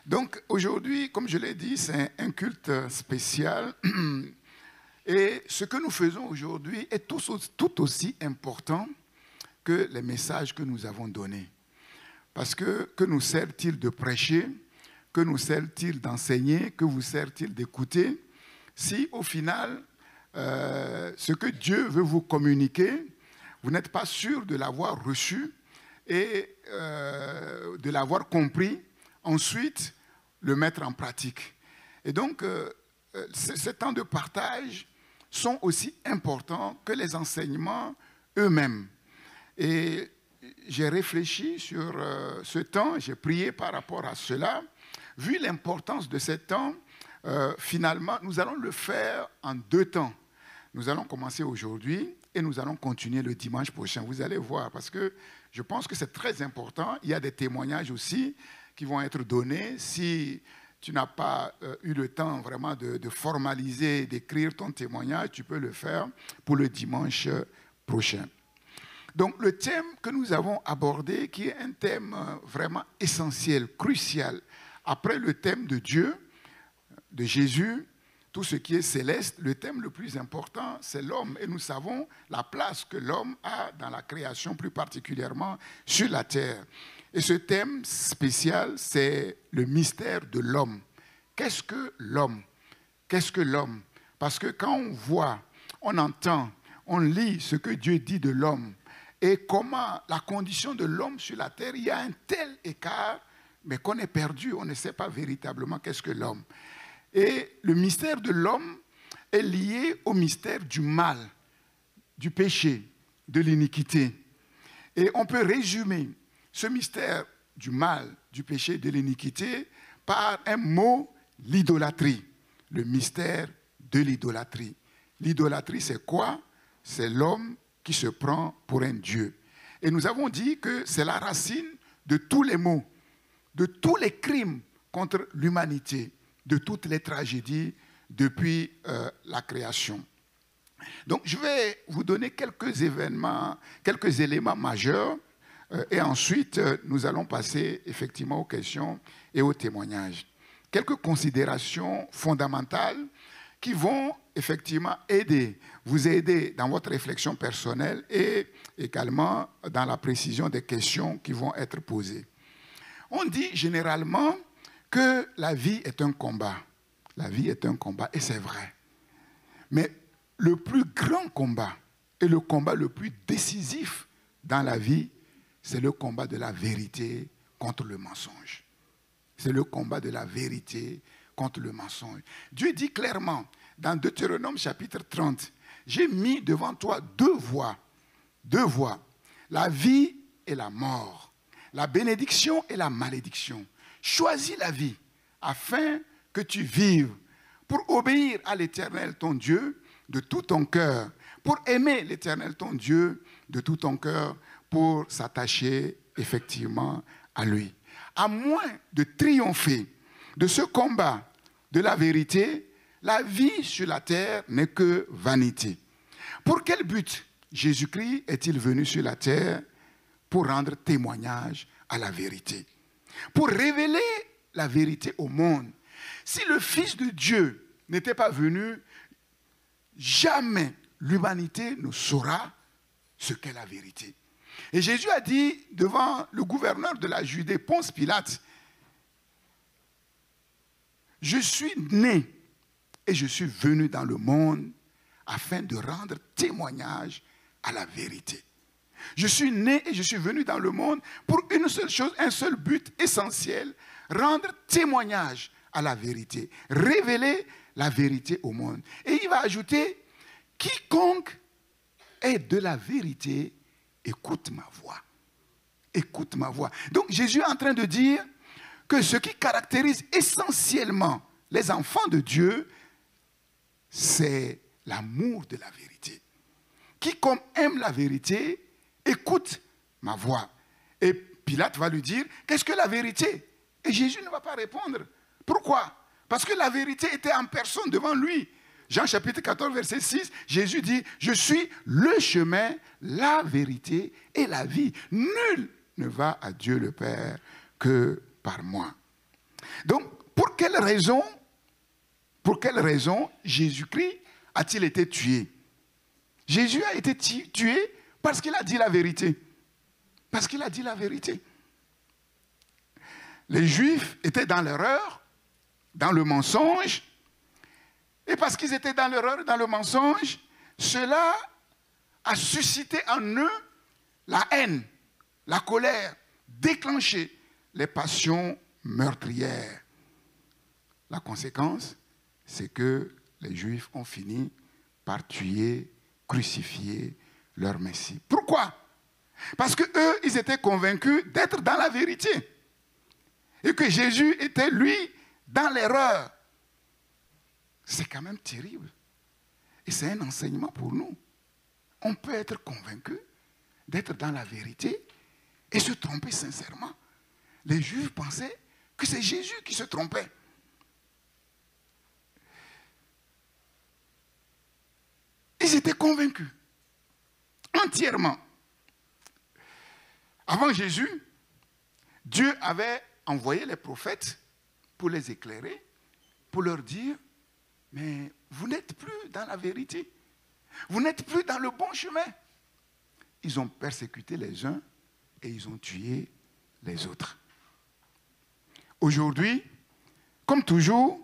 Donc aujourd'hui, comme je l'ai dit, c'est un culte spécial. Et ce que nous faisons aujourd'hui est tout aussi important que les messages que nous avons donnés. Parce que nous sert-il de prêcher? Que nous sert-il d'enseigner? Que vous sert-il d'écouter? Si au final, ce que Dieu veut vous communiquer, vous n'êtes pas sûr de l'avoir reçu et de l'avoir compris, ensuite le mettre en pratique. Et donc, ces temps de partage sont aussi importants que les enseignements eux-mêmes. Et j'ai réfléchi sur ce temps, j'ai prié par rapport à cela. Vu l'importance de ce temps, finalement, nous allons le faire en 2 temps. Nous allons commencer aujourd'hui et nous allons continuer le dimanche prochain. Vous allez voir, parce que je pense que c'est très important. Il y a des témoignages aussi qui vont être donnés. Si tu n'as pas eu le temps vraiment de formaliser, d'écrire ton témoignage, tu peux le faire pour le dimanche prochain. Donc le thème que nous avons abordé, qui est un thème vraiment essentiel, crucial, après le thème de Dieu, de Jésus, tout ce qui est céleste, le thème le plus important, c'est l'homme. Et nous savons la place que l'homme a dans la création, plus particulièrement sur la terre. Et ce thème spécial, c'est le mystère de l'homme. Qu'est-ce que l'homme? Qu'est-ce que l'homme? Parce que quand on voit, on entend, on lit ce que Dieu dit de l'homme et comment la condition de l'homme sur la terre, il y a un tel écart, mais qu'on est perdu, on ne sait pas véritablement qu'est-ce que l'homme. Et le mystère de l'homme est lié au mystère du mal, du péché, de l'iniquité. Et on peut résumer ce mystère du mal, du péché, de l'iniquité par un mot, l'idolâtrie. Le mystère de l'idolâtrie. L'idolâtrie, c'est quoi? C'est l'homme qui se prend pour un dieu. Et nous avons dit que c'est la racine de tous les maux, de tous les crimes contre l'humanité, de toutes les tragédies depuis la création. Donc, je vais vous donner quelques éléments majeurs et ensuite, nous allons passer effectivement aux questions et aux témoignages. Quelques considérations fondamentales qui vont effectivement vous aider dans votre réflexion personnelle et également dans la précision des questions qui vont être posées. On dit généralement que la vie est un combat. La vie est un combat, et c'est vrai. Mais le plus grand combat et le combat le plus décisif dans la vie, c'est le combat de la vérité contre le mensonge. C'est le combat de la vérité contre le mensonge. Dieu dit clairement, dans Deutéronome chapitre 30, « J'ai mis devant toi 2 voies, la vie et la mort, la bénédiction et la malédiction. Choisis la vie, afin que tu vives, pour obéir à l'Éternel ton Dieu de tout ton cœur, pour aimer l'Éternel ton Dieu de tout ton cœur, pour s'attacher effectivement à lui. À moins de triompher de ce combat de la vérité, la vie sur la terre n'est que vanité. Pour quel but Jésus-Christ est-il venu sur la terre? Pour rendre témoignage à la vérité, pour révéler la vérité au monde. Si le Fils de Dieu n'était pas venu, jamais l'humanité ne saura ce qu'est la vérité. Et Jésus a dit devant le gouverneur de la Judée, Ponce Pilate, « Je suis né et je suis venu dans le monde afin de rendre témoignage à la vérité. Je suis né et je suis venu dans le monde pour une seule chose, un seul but essentiel, rendre témoignage à la vérité, révéler la vérité au monde. » Et il va ajouter, « Quiconque est de la vérité, écoute ma voix. » Écoute ma voix. Donc Jésus est en train de dire que ce qui caractérise essentiellement les enfants de Dieu, c'est l'amour de la vérité. Quiconque aime la vérité, écoute ma voix. Et Pilate va lui dire, qu'est-ce que la vérité? Et Jésus ne va pas répondre. Pourquoi? Parce que la vérité était en personne devant lui. Jean chapitre 14, verset 6, Jésus dit, « Je suis le chemin, la vérité et la vie. Nul ne va à Dieu le Père que par moi. » Donc, pour quelle raison Jésus-Christ a-t-il été tué? Jésus a été tué parce qu'il a dit la vérité. Parce qu'il a dit la vérité. Les Juifs étaient dans l'erreur, dans le mensonge. Et parce qu'ils étaient dans l'erreur, dans le mensonge, cela a suscité en eux la haine, la colère, déclenché les passions meurtrières. La conséquence, c'est que les Juifs ont fini par tuer, crucifier leur Messie. Pourquoi? Parce qu'eux, ils étaient convaincus d'être dans la vérité. Et que Jésus était, lui, dans l'erreur. C'est quand même terrible. Et c'est un enseignement pour nous. On peut être convaincu d'être dans la vérité et se tromper sincèrement. Les Juifs pensaient que c'est Jésus qui se trompait. Ils étaient convaincus, entièrement. Avant Jésus, Dieu avait envoyé les prophètes pour les éclairer, pour leur dire, mais vous n'êtes plus dans la vérité. Vous n'êtes plus dans le bon chemin. Ils ont persécuté les uns et ils ont tué les autres. Aujourd'hui, comme toujours,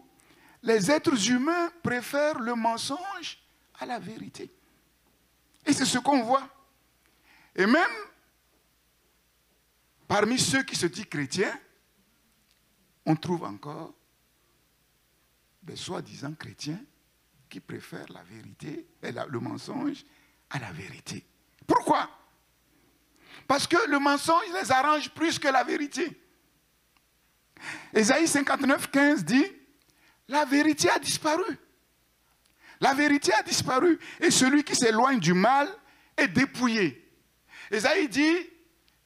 les êtres humains préfèrent le mensonge à la vérité. Et c'est ce qu'on voit. Et même parmi ceux qui se disent chrétiens, on trouve encore des soi-disant chrétiens qui préfèrent la vérité et le mensonge à la vérité. Pourquoi? Parce que le mensonge les arrange plus que la vérité. Ésaïe 59, 15 dit, la vérité a disparu. La vérité a disparu et celui qui s'éloigne du mal est dépouillé. Ésaïe dit,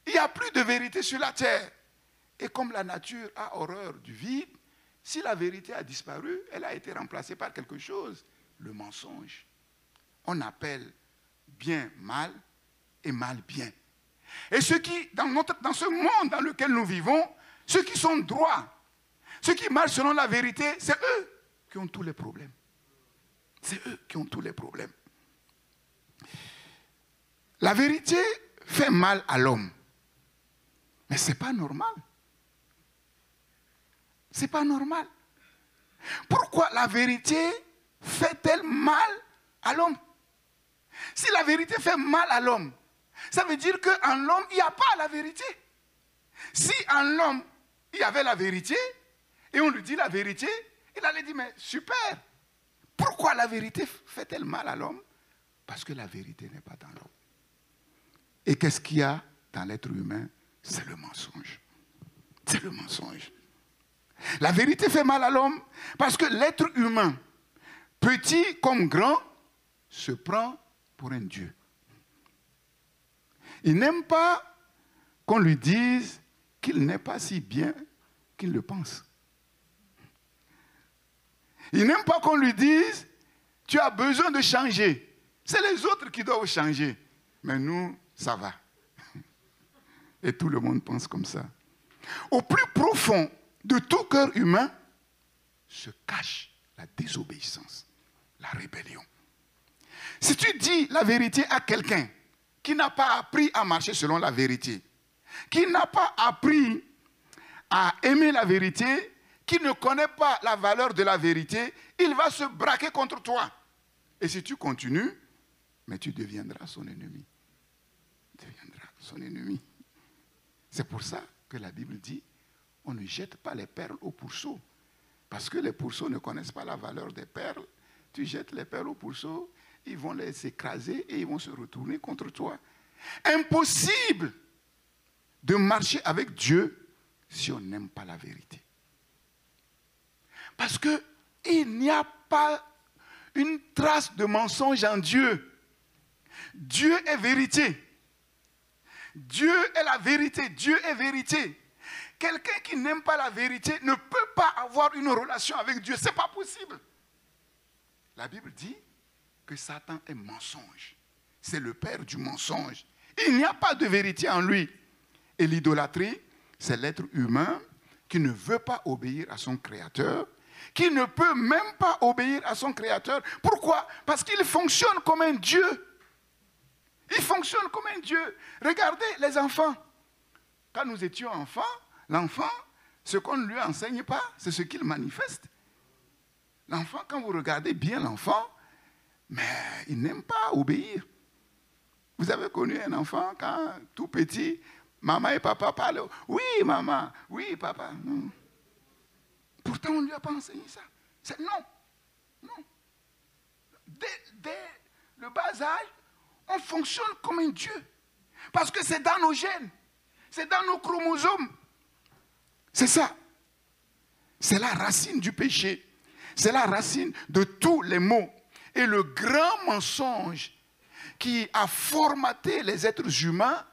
il n'y a plus de vérité sur la terre. Et comme la nature a horreur du vide, si la vérité a disparu, elle a été remplacée par quelque chose, le mensonge. On appelle bien mal et mal bien. Et ceux qui, dans ce monde dans lequel nous vivons, ceux qui sont droits, ceux qui marchent selon la vérité, c'est eux qui ont tous les problèmes. C'est eux qui ont tous les problèmes. La vérité fait mal à l'homme. Mais ce n'est pas normal. Ce n'est pas normal. Pourquoi la vérité fait-elle mal à l'homme? Si la vérité fait mal à l'homme, ça veut dire qu'en l'homme, il n'y a pas la vérité. Si en l'homme, il y avait la vérité, et on lui dit la vérité, il allait dire, mais super. Pourquoi la vérité fait-elle mal à l'homme? Parce que la vérité n'est pas dans l'homme. Et qu'est-ce qu'il y a dans l'être humain? C'est le mensonge. C'est le mensonge. La vérité fait mal à l'homme parce que l'être humain, petit comme grand, se prend pour un Dieu. Il n'aime pas qu'on lui dise qu'il n'est pas si bien qu'il le pense. Il n'aime pas qu'on lui dise « tu as besoin de changer ». C'est les autres qui doivent changer. Mais nous, ça va. Et tout le monde pense comme ça. Au plus profond de tout cœur humain se cache la désobéissance, la rébellion. Si tu dis la vérité à quelqu'un qui n'a pas appris à marcher selon la vérité, qui n'a pas appris à aimer la vérité, qui ne connaît pas la valeur de la vérité, il va se braquer contre toi. Et si tu continues, mais tu deviendras son ennemi. Tu deviendras son ennemi. C'est pour ça que la Bible dit, on ne jette pas les perles au pourceau. Parce que les pourceaux ne connaissent pas la valeur des perles. Tu jettes les perles au pourceau, ils vont les écraser et ils vont se retourner contre toi. Impossible de marcher avec Dieu si on n'aime pas la vérité. Parce qu'il n'y a pas une trace de mensonge en Dieu. Dieu est vérité. Dieu est la vérité. Dieu est vérité. Quelqu'un qui n'aime pas la vérité ne peut pas avoir une relation avec Dieu. Ce n'est pas possible. La Bible dit que Satan est mensonge. C'est le père du mensonge. Il n'y a pas de vérité en lui. Et l'idolâtrie, c'est l'être humain qui ne veut pas obéir à son Créateur, qui ne peut même pas obéir à son Créateur. Pourquoi? Parce qu'il fonctionne comme un Dieu. Il fonctionne comme un Dieu. Regardez les enfants. Quand nous étions enfants, l'enfant, ce qu'on ne lui enseigne pas, c'est ce qu'il manifeste. L'enfant, quand vous regardez bien l'enfant, mais il n'aime pas obéir. Vous avez connu un enfant quand, tout petit, maman et papa parlent. Oui, maman. Oui, papa. Non. Pourtant, on ne lui a pas enseigné ça. C'est non. Non. Dès le bas âge, on fonctionne comme un Dieu. Parce que c'est dans nos gènes. C'est dans nos chromosomes. C'est ça. C'est la racine du péché. C'est la racine de tous les maux. Et le grand mensonge qui a formaté les êtres humains,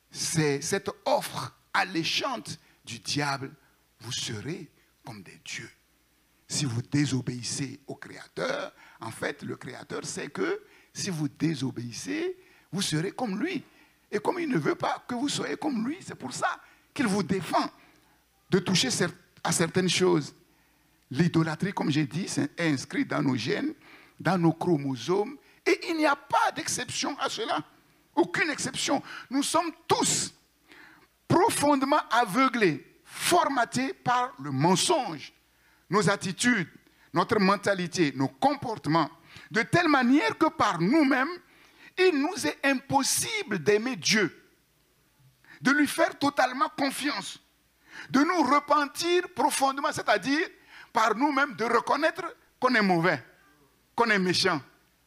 c'est cette offre alléchante du diable. Vous serez comme des dieux. Si vous désobéissez au Créateur, en fait, le Créateur sait que si vous désobéissez, vous serez comme lui. Et comme il ne veut pas que vous soyez comme lui, c'est pour ça qu'il vous défend de toucher à certaines choses. L'idolâtrie, comme j'ai dit, c'est inscrit dans nos gènes, dans nos chromosomes, et il n'y a pas d'exception à cela. Aucune exception. Nous sommes tous profondément aveuglés, formatés par le mensonge, nos attitudes, notre mentalité, nos comportements, de telle manière que par nous-mêmes, il nous est impossible d'aimer Dieu, de lui faire totalement confiance, de nous repentir profondément, c'est-à-dire par nous-mêmes de reconnaître qu'on est mauvais, qu'on est méchant,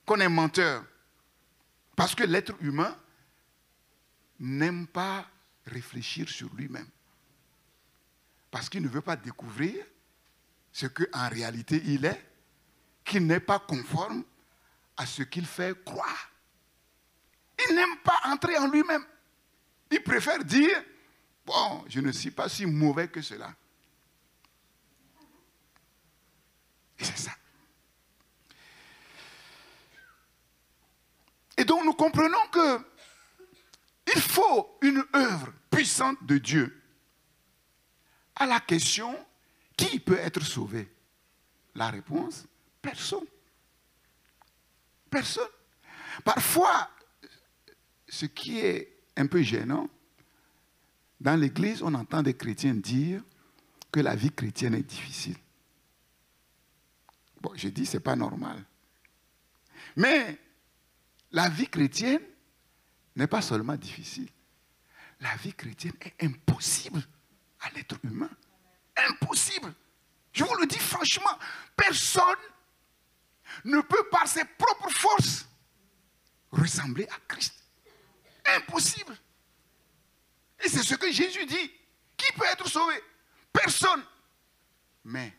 qu'on est menteur. Parce que l'être humain n'aime pas réfléchir sur lui-même. Parce qu'il ne veut pas découvrir ce qu'en réalité il est, qu'il n'est pas conforme à ce qu'il fait croire. Il n'aime pas entrer en lui-même. Il préfère dire, bon, je ne suis pas si mauvais que cela. Et c'est ça. Et donc nous comprenons que il faut une œuvre puissante de Dieu. À la question, qui peut être sauvé? La réponse, personne. Personne. Parfois, ce qui est un peu gênant, dans l'Église, on entend des chrétiens dire que la vie chrétienne est difficile. Bon, je dis, ce n'est pas normal. Mais la vie chrétienne n'est pas seulement difficile. La vie chrétienne est impossible à l'être humain. Impossible. Je vous le dis franchement, personne ne peut par ses propres forces ressembler à Christ. Impossible. Et c'est ce que Jésus dit. Qui peut être sauvé? Personne. Mais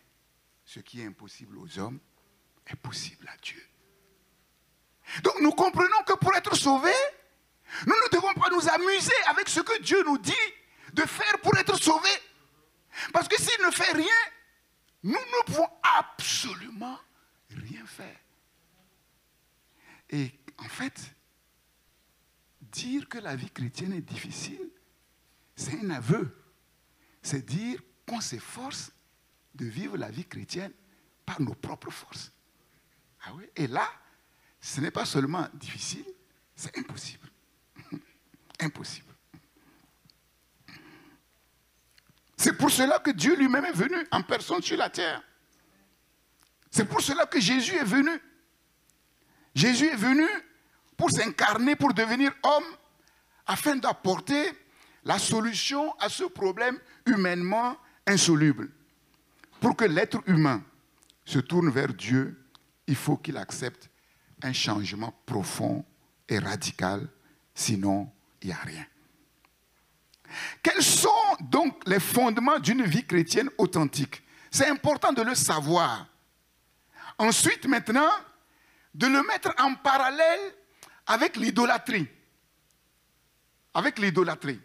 ce qui est impossible aux hommes est possible à Dieu. Donc nous comprenons que pour être sauvés, nous ne devons pas nous amuser avec ce que Dieu nous dit de faire pour être sauvés. Parce que s'il ne fait rien, nous ne pouvons absolument rien faire. Et en fait, dire que la vie chrétienne est difficile, c'est un aveu. C'est dire qu'on s'efforce de vivre la vie chrétienne par nos propres forces. Ah oui? Et là, ce n'est pas seulement difficile, c'est impossible. Impossible. C'est pour cela que Dieu lui-même est venu en personne sur la terre. C'est pour cela que Jésus est venu. Jésus est venu pour s'incarner, pour devenir homme, afin d'apporter la solution à ce problème humainement insoluble. Pour que l'être humain se tourne vers Dieu, il faut qu'il accepte un changement profond et radical, sinon il n'y a rien. Quels sont donc les fondements d'une vie chrétienne authentique? C'est important de le savoir. Ensuite, maintenant, de le mettre en parallèle avec l'idolâtrie. Avec l'idolâtrie.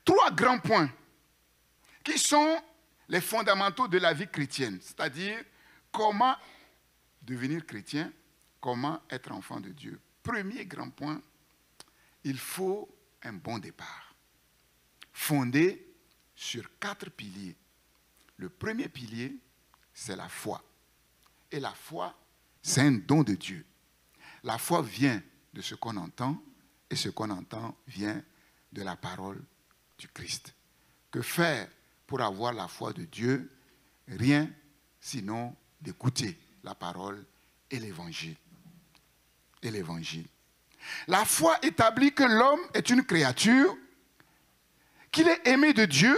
3 grands points qui sont les fondamentaux de la vie chrétienne, c'est-à-dire comment devenir chrétien, comment être enfant de Dieu. Premier grand point, il faut un bon départ, fondé sur 4 piliers. Le premier pilier, c'est la foi. Et la foi, c'est un don de Dieu. La foi vient de ce qu'on entend, et ce qu'on entend vient de la parole du Christ. Que faire pour avoir la foi de Dieu? Rien sinon d'écouter la parole et l'évangile. Et l'évangile. La foi établit que l'homme est une créature, qu'il est aimé de Dieu,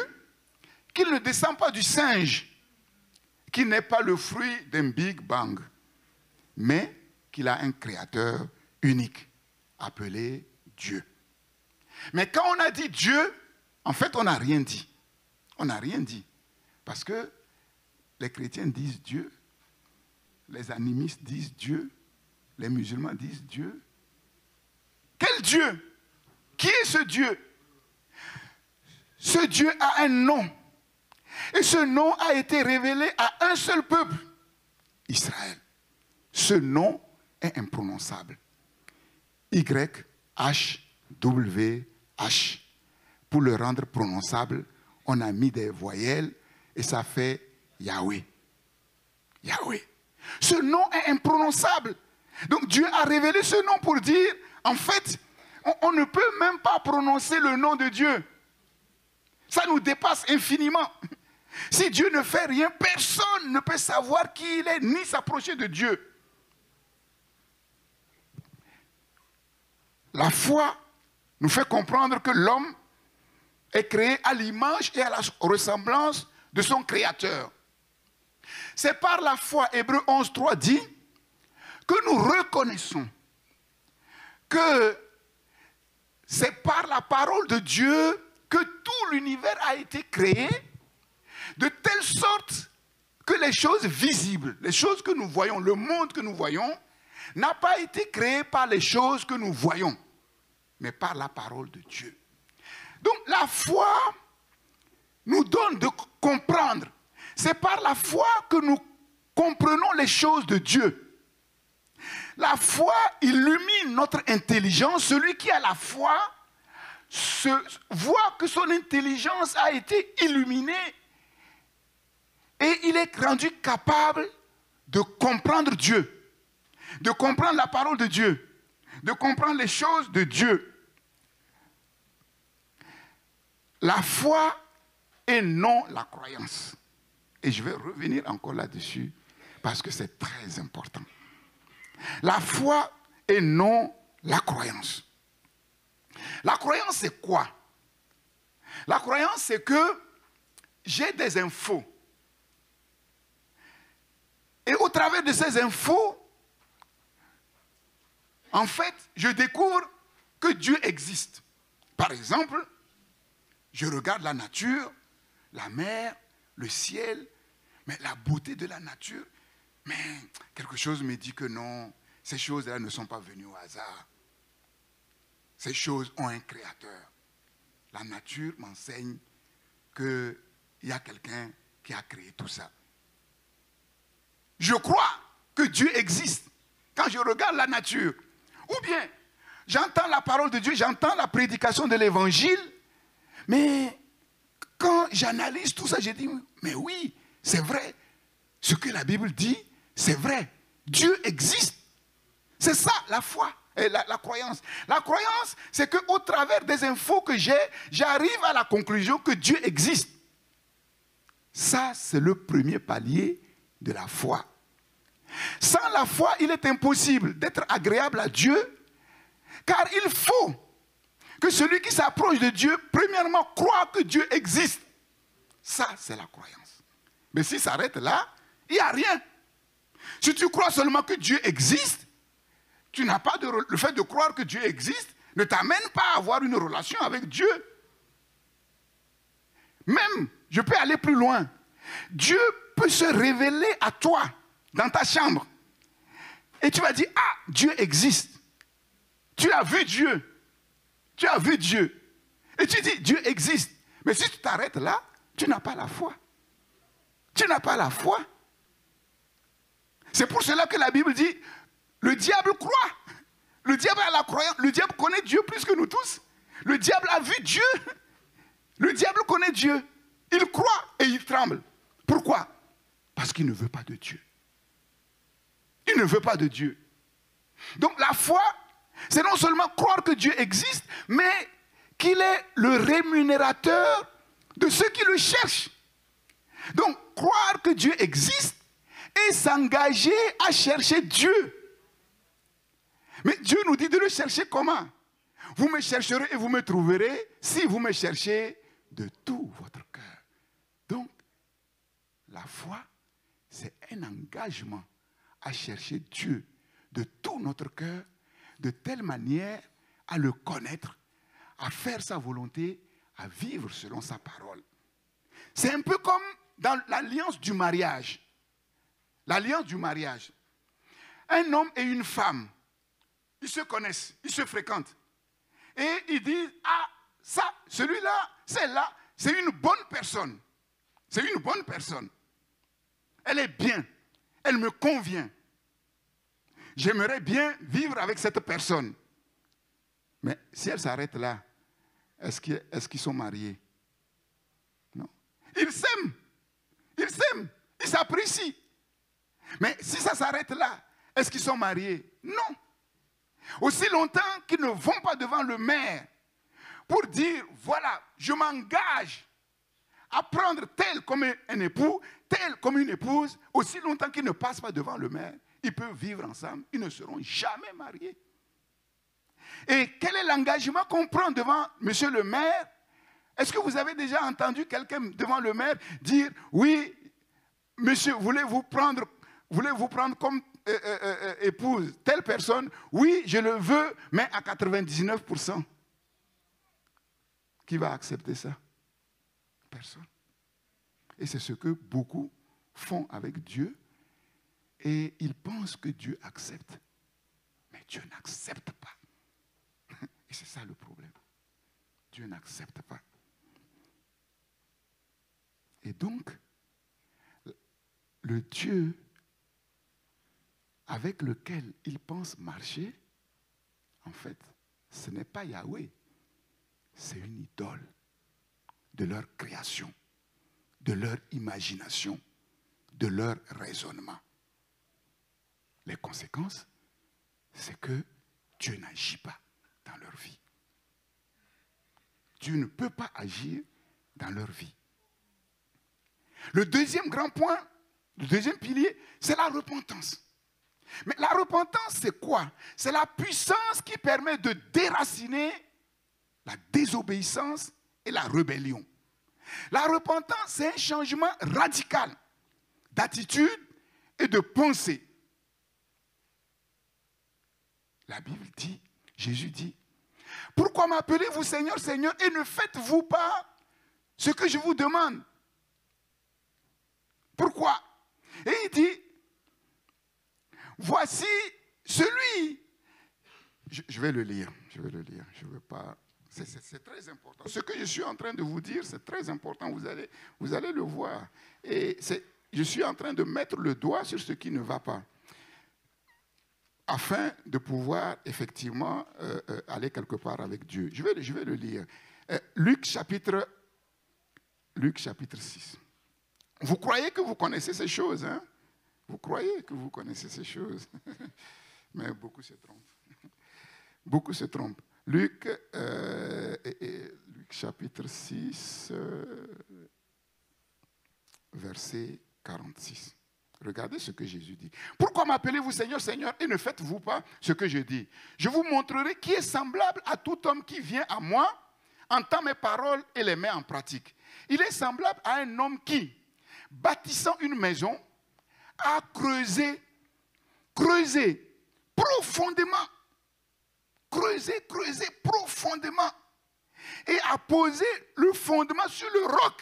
qu'il ne descend pas du singe, qu'il n'est pas le fruit d'un Big Bang, mais qu'il a un créateur unique, appelé Dieu. Mais quand on a dit Dieu, en fait, on n'a rien dit. On n'a rien dit. Parce que les chrétiens disent Dieu, les animistes disent Dieu, les musulmans disent Dieu. Quel Dieu? Qui est ce Dieu? Ce Dieu a un nom. Et ce nom a été révélé à un seul peuple, Israël. Ce nom est imprononçable. Y-H-W-H. Pour le rendre prononçable, on a mis des voyelles et ça fait Yahweh. Yahweh. Ce nom est imprononçable. Donc Dieu a révélé ce nom pour dire, en fait, on ne peut même pas prononcer le nom de Dieu. Ça nous dépasse infiniment. Si Dieu ne fait rien, personne ne peut savoir qui il est, ni s'approcher de Dieu. La foi nous fait comprendre que l'homme est créé à l'image et à la ressemblance de son Créateur. C'est par la foi, Hébreux 11.3 dit, que nous reconnaissons que c'est par la parole de Dieu que tout l'univers a été créé, de telle sorte que les choses visibles, les choses que nous voyons, le monde que nous voyons, n'a pas été créé par les choses que nous voyons, mais par la parole de Dieu. Donc la foi nous donne de comprendre. C'est par la foi que nous comprenons les choses de Dieu. La foi illumine notre intelligence. Celui qui a la foi voit que son intelligence a été illuminée et il est rendu capable de comprendre Dieu, de comprendre la parole de Dieu, de comprendre les choses de Dieu. La foi et non la croyance. Et je vais revenir encore là-dessus parce que c'est très important. La foi et non la croyance. La croyance, c'est quoi? La croyance, c'est que j'ai des infos. Et au travers de ces infos, en fait, je découvre que Dieu existe. Par exemple, je regarde la nature, la mer, le ciel, mais la beauté de la nature. Mais quelque chose me dit que non, ces choses-là ne sont pas venues au hasard. Ces choses ont un créateur. La nature m'enseigne qu'il y a quelqu'un qui a créé tout ça. Je crois que Dieu existe quand je regarde la nature. Ou bien, j'entends la parole de Dieu, j'entends la prédication de l'évangile, mais quand j'analyse tout ça, je dis, mais oui, c'est vrai. Ce que la Bible dit, c'est vrai. Dieu existe. C'est ça la foi et la croyance. La croyance, c'est qu'au travers des infos que j'ai, j'arrive à la conclusion que Dieu existe. Ça, c'est le premier palier de la foi. Sans la foi, il est impossible d'être agréable à Dieu, car il faut que celui qui s'approche de Dieu, premièrement, croit que Dieu existe. Ça, c'est la croyance. Mais s'il s'arrête là, il n'y a rien. Si tu crois seulement que Dieu existe, tu n'as pas le fait de croire que Dieu existe ne t'amène pas à avoir une relation avec Dieu. Même, je peux aller plus loin. Dieu peut se révéler à toi dans ta chambre. Et tu vas dire, ah, Dieu existe. Tu as vu Dieu. Tu as vu Dieu. Et tu dis, Dieu existe. Mais si tu t'arrêtes là, tu n'as pas la foi. Tu n'as pas la foi. C'est pour cela que la Bible dit, le diable croit. Le diable a la croyance. Le diable connaît Dieu plus que nous tous. Le diable a vu Dieu. Le diable connaît Dieu. Il croit et il tremble. Pourquoi? Parce qu'il ne veut pas de Dieu. Il ne veut pas de Dieu. Donc la foi, c'est non seulement croire que Dieu existe, mais qu'il est le rémunérateur de ceux qui le cherchent. Donc croire que Dieu existe et s'engager à chercher Dieu. Mais Dieu nous dit de le chercher comment? Vous me chercherez et vous me trouverez si vous me cherchez de tout votre cœur. Donc, la foi, c'est un engagement à chercher Dieu de tout notre cœur, de telle manière à le connaître, à faire sa volonté, à vivre selon sa parole. C'est un peu comme dans l'alliance du mariage. L'alliance du mariage. Un homme et une femme, ils se connaissent, ils se fréquentent. Et ils disent, ah, ça, celui-là, celle-là, c'est une bonne personne. C'est une bonne personne. Elle est bien. Elle me convient. J'aimerais bien vivre avec cette personne. Mais si elle s'arrête là, est-ce qu'ils sont mariés? Non. Ils s'aiment. Ils s'aiment. Ils s'apprécient. Mais si ça s'arrête là, est-ce qu'ils sont mariés? Non. Aussi longtemps qu'ils ne vont pas devant le maire pour dire, voilà, je m'engage à prendre tel comme un époux, tel comme une épouse, aussi longtemps qu'ils ne passent pas devant le maire, ils peuvent vivre ensemble, ils ne seront jamais mariés. Et quel est l'engagement qu'on prend devant monsieur le maire? Est-ce que vous avez déjà entendu quelqu'un devant le maire dire, oui, monsieur, voulez-vous prendre comme épouse telle personne? Oui, je le veux, mais à 99%. Qui va accepter ça? Personne. Et c'est ce que beaucoup font avec Dieu. Et ils pensent que Dieu accepte. Mais Dieu n'accepte pas. Et c'est ça le problème. Dieu n'accepte pas. Et donc, le Dieu avec lequel ils pensent marcher, en fait, ce n'est pas Yahweh. C'est une idole de leur création, de leur imagination, de leur raisonnement. Les conséquences, c'est que Dieu n'agit pas dans leur vie. Dieu ne peut pas agir dans leur vie. Le deuxième grand point, le deuxième pilier, c'est la repentance. Mais la repentance, c'est quoi? C'est la puissance qui permet de déraciner la désobéissance et la rébellion. La repentance, c'est un changement radical d'attitude et de pensée. La Bible dit, Jésus dit, « Pourquoi m'appelez-vous Seigneur, Seigneur, et ne faites-vous pas ce que je vous demande ?» Pourquoi? Et il dit, « Voici celui... » Je vais le lire, je ne veux pas... C'est très important. Ce que je suis en train de vous dire, c'est très important, vous allez le voir. Et je suis en train de mettre le doigt sur ce qui ne va pas, afin de pouvoir effectivement aller quelque part avec Dieu. Je vais le lire. Luc chapitre 6. Vous croyez que vous connaissez ces choses, hein? Vous croyez que vous connaissez ces choses. Mais beaucoup se trompent. Beaucoup se trompent. Luc chapitre 6, verset 46. Regardez ce que Jésus dit. « Pourquoi m'appelez-vous Seigneur, Seigneur, et ne faites-vous pas ce que je dis? Je vous montrerai qui est semblable à tout homme qui vient à moi, entend mes paroles et les met en pratique. Il est semblable à un homme qui, bâtissant une maison, a creusé profondément, et a posé le fondement sur le roc.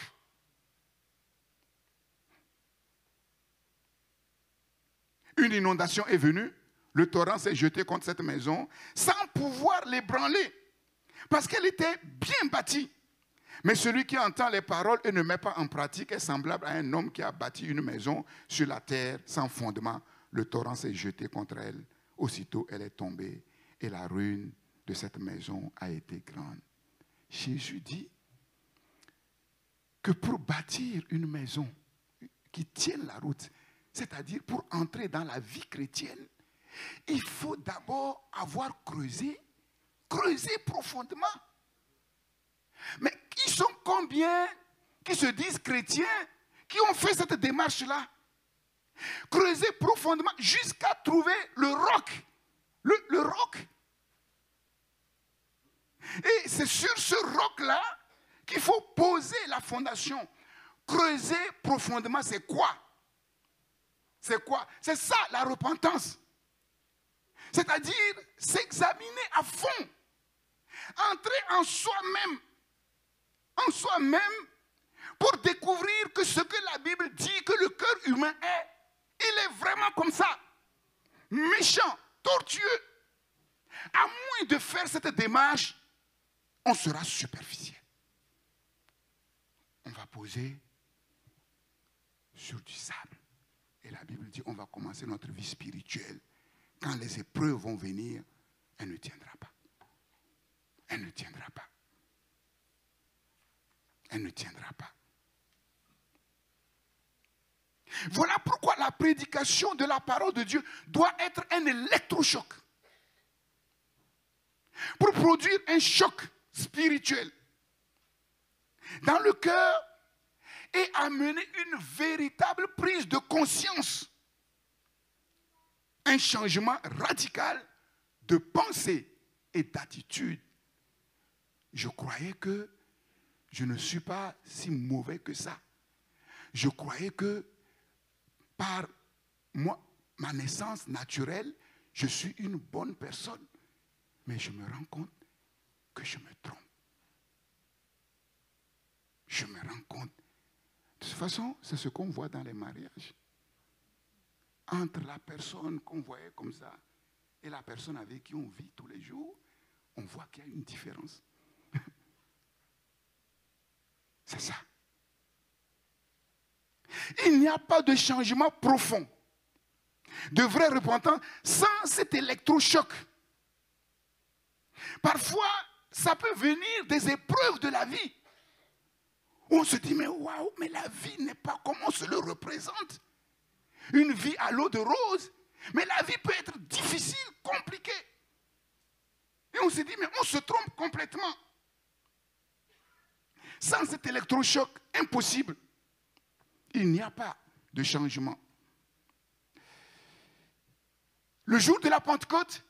Une inondation est venue, le torrent s'est jeté contre cette maison sans pouvoir l'ébranler, parce qu'elle était bien bâtie. Mais celui qui entend les paroles et ne met pas en pratique est semblable à un homme qui a bâti une maison sur la terre sans fondement. Le torrent s'est jeté contre elle. Aussitôt, elle est tombée et la ruine de cette maison a été grande. Jésus dit, que pour bâtir une maison qui tienne la route, c'est-à-dire pour entrer dans la vie chrétienne, il faut d'abord avoir creusé profondément. Mais qui sont combien qui se disent chrétiens, qui ont fait cette démarche-là? Creuser profondément jusqu'à trouver le roc. Le roc. Et c'est sur ce roc-là qu'il faut poser la fondation. Creuser profondément, c'est quoi? C'est quoi? C'est ça la repentance. C'est-à-dire s'examiner à fond. Entrer en soi-même, pour découvrir que ce que la Bible dit que le cœur humain est, il est vraiment comme ça. Méchant, tortueux. À moins de faire cette démarche, on sera superficiel. On va poser sur du sable. Et la Bible dit, on va commencer notre vie spirituelle. Quand les épreuves vont venir, elle ne tiendra pas. Elle ne tiendra pas. Elle ne tiendra pas. Voilà pourquoi la prédication de la parole de Dieu doit être un électrochoc. Pour produire un choc spirituel dans le cœur et amener une véritable prise de conscience. Un changement radical de pensée et d'attitude. Je croyais que je ne suis pas si mauvais que ça. Je croyais que par ma naissance naturelle, je suis une bonne personne. Mais je me rends compte que je me trompe. Je me rends compte. De toute façon, c'est ce qu'on voit dans les mariages. Entre la personne qu'on voyait comme ça et la personne avec qui on vit tous les jours, on voit qu'il y a une différence. C'est ça. Il n'y a pas de changement profond, de vraie repentance, sans cet électrochoc. Parfois, ça peut venir des épreuves de la vie. On se dit, mais waouh, mais la vie n'est pas comme on se le représente. Une vie à l'eau de rose, mais la vie peut être difficile, compliquée. Et on se dit, mais on se trompe complètement. Sans cet électrochoc, impossible. Il n'y a pas de changement. Le jour de la Pentecôte,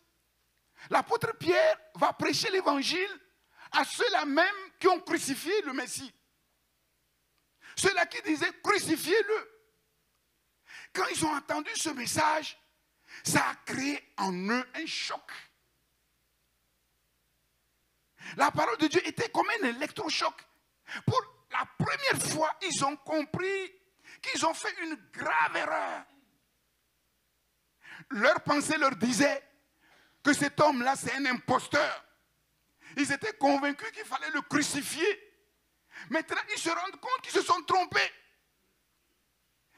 l'apôtre Pierre va prêcher l'évangile à ceux-là même qui ont crucifié le Messie. Ceux-là qui disaient crucifiez-le. Quand ils ont entendu ce message, ça a créé en eux un choc. La parole de Dieu était comme un électrochoc. Pour la première fois, ils ont compris qu'ils ont fait une grave erreur. Leur pensée leur disait que cet homme-là, c'est un imposteur. Ils étaient convaincus qu'il fallait le crucifier. Maintenant, ils se rendent compte qu'ils se sont trompés.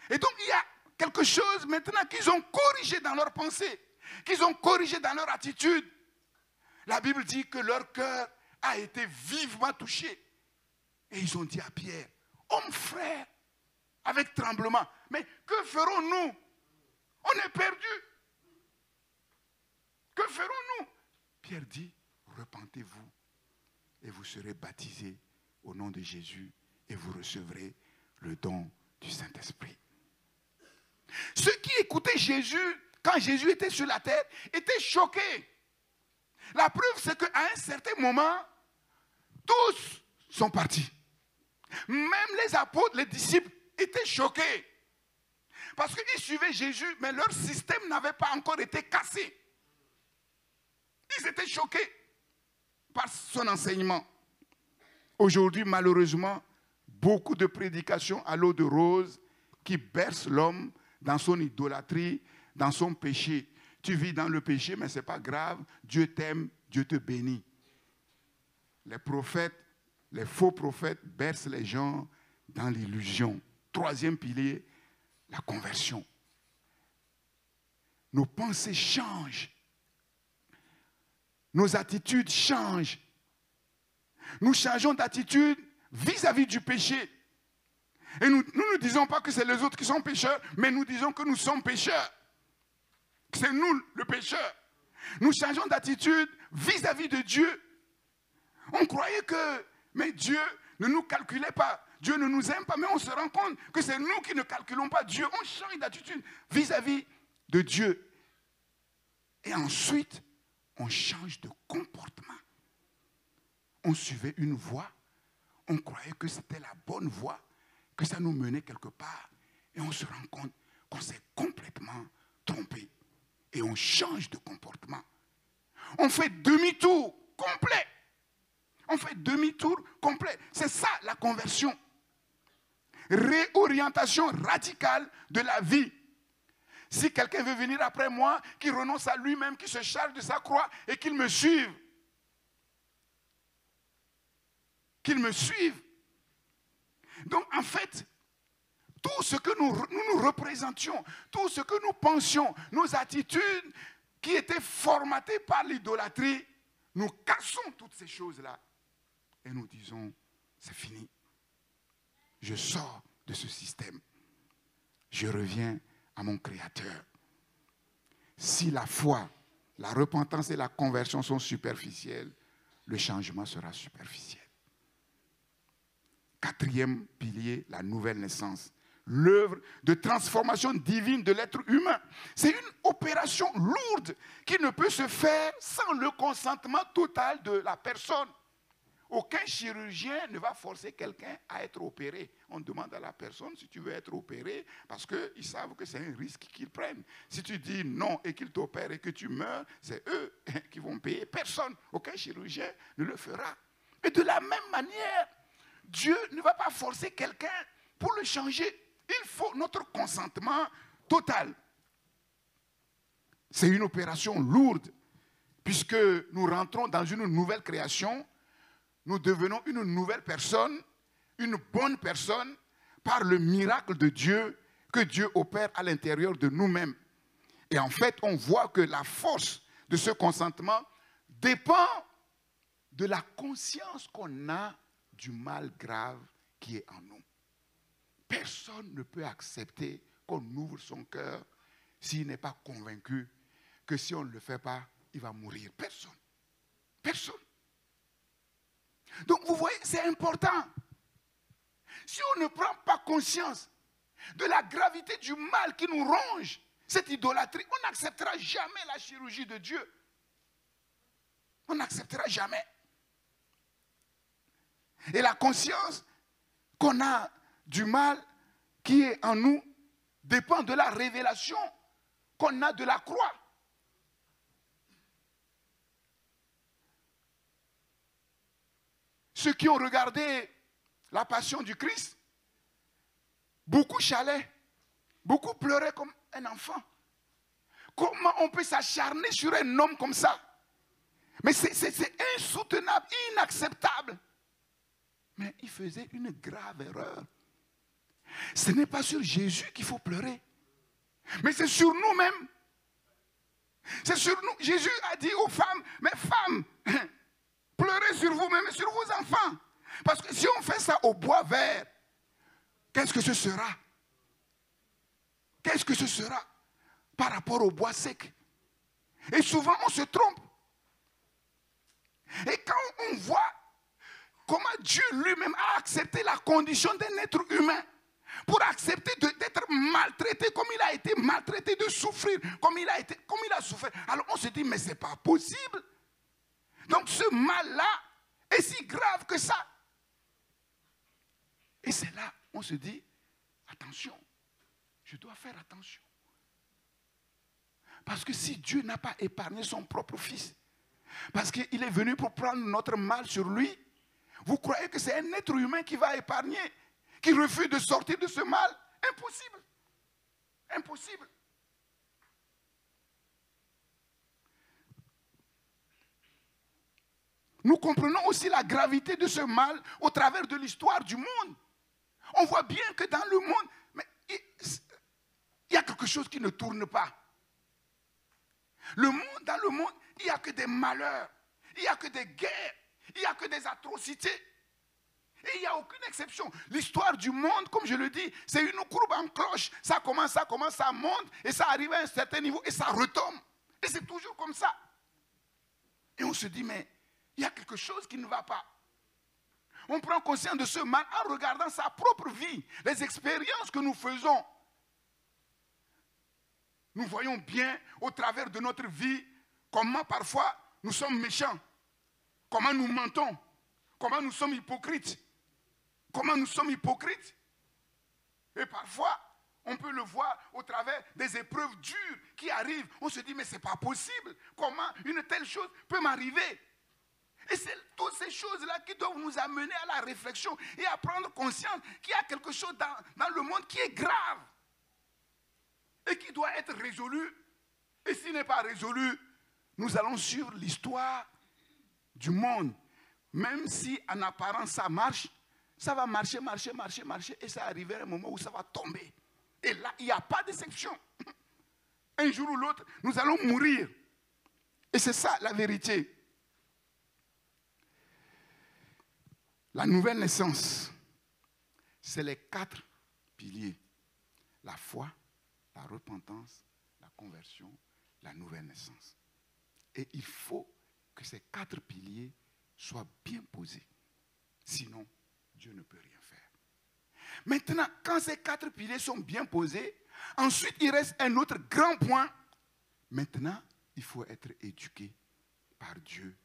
Et donc, il y a quelque chose maintenant qu'ils ont corrigé dans leur pensée, qu'ils ont corrigé dans leur attitude. La Bible dit que leur cœur a été vivement touché. Et ils ont dit à Pierre, homme frère, avec tremblement, mais que ferons-nous? On est perdus. Que ferons-nous? Pierre dit, repentez-vous et vous serez baptisés au nom de Jésus et vous recevrez le don du Saint-Esprit. Ceux qui écoutaient Jésus, quand Jésus était sur la terre, étaient choqués. La preuve, c'est qu'à un certain moment, tous sont partis. Même les apôtres, les disciples, étaient choqués. Parce qu'ils suivaient Jésus, mais leur système n'avait pas encore été cassé. Ils étaient choqués par son enseignement. Aujourd'hui, malheureusement, beaucoup de prédications à l'eau de rose qui bercent l'homme dans son idolâtrie, dans son péché. Tu vis dans le péché, mais ce n'est pas grave. Dieu t'aime, Dieu te bénit. Les prophètes, les faux prophètes bercent les gens dans l'illusion. Troisième pilier, la conversion. Nos pensées changent. Nos attitudes changent. Nous changeons d'attitude vis-à-vis du péché. Et nous ne disons pas que c'est les autres qui sont pécheurs, mais nous disons que nous sommes pécheurs. C'est nous le pécheur. Nous changeons d'attitude vis-à-vis de Dieu. On croyait que, mais Dieu ne nous calculait pas. Dieu ne nous aime pas, mais on se rend compte que c'est nous qui ne calculons pas Dieu. On change d'attitude vis-à-vis de Dieu. Et ensuite, on change de comportement. On suivait une voie, on croyait que c'était la bonne voie, que ça nous menait quelque part. Et on se rend compte qu'on s'est complètement trompé. Et on change de comportement. On fait demi-tour complet. On fait demi-tour complet. C'est ça la conversion. Réorientation radicale de la vie. Si quelqu'un veut venir après moi, qu'il renonce à lui-même, qu'il se charge de sa croix et qu'il me suive. Qu'il me suive. Donc en fait, tout ce que nous représentions, tout ce que nous pensions, nos attitudes qui étaient formatées par l'idolâtrie, nous cassons toutes ces choses-là. Et nous disons, c'est fini. Je sors de ce système. Je reviens à mon Créateur. Si la foi, la repentance et la conversion sont superficielles, le changement sera superficiel. Quatrième pilier, la nouvelle naissance. L'œuvre de transformation divine de l'être humain. C'est une opération lourde qui ne peut se faire sans le consentement total de la personne. Aucun chirurgien ne va forcer quelqu'un à être opéré. On demande à la personne si tu veux être opéré parce qu'ils savent que c'est un risque qu'ils prennent. Si tu dis non et qu'ils t'opèrent et que tu meurs, c'est eux qui vont payer. Personne, aucun chirurgien ne le fera. Et de la même manière, Dieu ne va pas forcer quelqu'un pour le changer. Il faut notre consentement total. C'est une opération lourde puisque nous rentrons dans une nouvelle création. Nous devenons une nouvelle personne, une bonne personne, par le miracle de Dieu que Dieu opère à l'intérieur de nous-mêmes. Et en fait, on voit que la force de ce consentement dépend de la conscience qu'on a du mal grave qui est en nous. Personne ne peut accepter qu'on ouvre son cœur s'il n'est pas convaincu que si on ne le fait pas, il va mourir. Personne. Personne. Donc vous voyez, c'est important. Si on ne prend pas conscience de la gravité du mal qui nous ronge, cette idolâtrie, on n'acceptera jamais la chirurgie de Dieu. On n'acceptera jamais. Et la conscience qu'on a du mal qui est en nous dépend de la révélation qu'on a de la croix. Ceux qui ont regardé la passion du Christ, beaucoup chalaient, beaucoup pleuraient comme un enfant. Comment on peut s'acharner sur un homme comme ça? Mais c'est insoutenable, inacceptable. Mais il faisait une grave erreur. Ce n'est pas sur Jésus qu'il faut pleurer, mais c'est sur nous-mêmes. C'est sur nous. Jésus a dit aux femmes, mais femmes, pleurez sur vous-même et sur vos enfants. Parce que si on fait ça au bois vert, qu'est-ce que ce sera? Qu'est-ce que ce sera par rapport au bois sec? Et souvent on se trompe. Et quand on voit comment Dieu lui-même a accepté la condition d'un être humain pour accepter d'être maltraité comme il a été maltraité, de souffrir comme il a souffert, alors on se dit mais c'est pas possible. Donc ce mal-là est si grave que ça. Et c'est là on se dit attention, je dois faire attention. Parce que si Dieu n'a pas épargné son propre fils, parce qu'il est venu pour prendre notre mal sur lui, vous croyez que c'est un être humain qui va épargner, qui refuse de sortir de ce mal? Impossible. Impossible. Nous comprenons aussi la gravité de ce mal au travers de l'histoire du monde. On voit bien que dans le monde, mais il y a quelque chose qui ne tourne pas. Dans le monde, il n'y a que des malheurs, il n'y a que des guerres, il n'y a que des atrocités. Et il n'y a aucune exception. L'histoire du monde, comme je le dis, c'est une courbe en cloche. Ça commence, ça monte, et ça arrive à un certain niveau, et ça retombe. Et c'est toujours comme ça. Et on se dit, mais il y a quelque chose qui ne va pas. On prend conscience de ce mal en regardant sa propre vie, les expériences que nous faisons. Nous voyons bien au travers de notre vie comment parfois nous sommes méchants, comment nous mentons, comment nous sommes hypocrites. Comment nous sommes hypocrites. Et parfois, on peut le voir au travers des épreuves dures qui arrivent. On se dit, mais ce n'est pas possible. Comment une telle chose peut m'arriver? Et c'est toutes ces choses-là qui doivent nous amener à la réflexion et à prendre conscience qu'il y a quelque chose dans le monde qui est grave et qui doit être résolu. Et s'il n'est pas résolu, nous allons suivre l'histoire du monde. Même si en apparence ça marche, ça va marcher, et ça arrivera à un moment où ça va tomber. Et là, il n'y a pas d'exception. Un jour ou l'autre, nous allons mourir. Et c'est ça la vérité. La nouvelle naissance, c'est les 4 piliers. La foi, la repentance, la conversion, la nouvelle naissance. Et il faut que ces 4 piliers soient bien posés. Sinon, Dieu ne peut rien faire. Maintenant, quand ces 4 piliers sont bien posés, ensuite il reste un autre grand point. Maintenant, il faut être éduqué par Dieu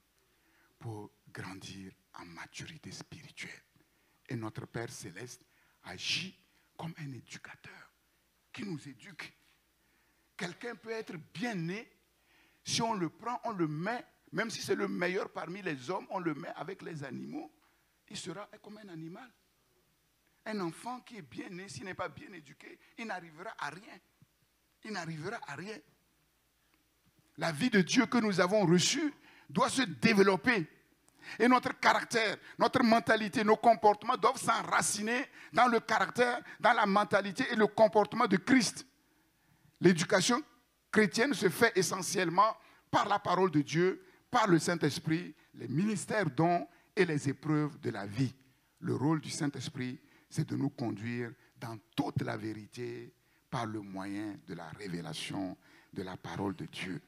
pour grandir en maturité spirituelle. Et notre Père Céleste agit comme un éducateur qui nous éduque. Quelqu'un peut être bien né, si on le prend, on le met, même si c'est le meilleur parmi les hommes, on le met avec les animaux, il sera comme un animal. Un enfant qui est bien né, s'il n'est pas bien éduqué, il n'arrivera à rien. Il n'arrivera à rien. La vie de Dieu que nous avons reçue doit se développer. Et notre caractère, notre mentalité, nos comportements doivent s'enraciner dans le caractère, dans la mentalité et le comportement de Christ. L'éducation chrétienne se fait essentiellement par la parole de Dieu, par le Saint-Esprit, les ministères dons et les épreuves de la vie. Le rôle du Saint-Esprit, c'est de nous conduire dans toute la vérité par le moyen de la révélation de la parole de Dieu.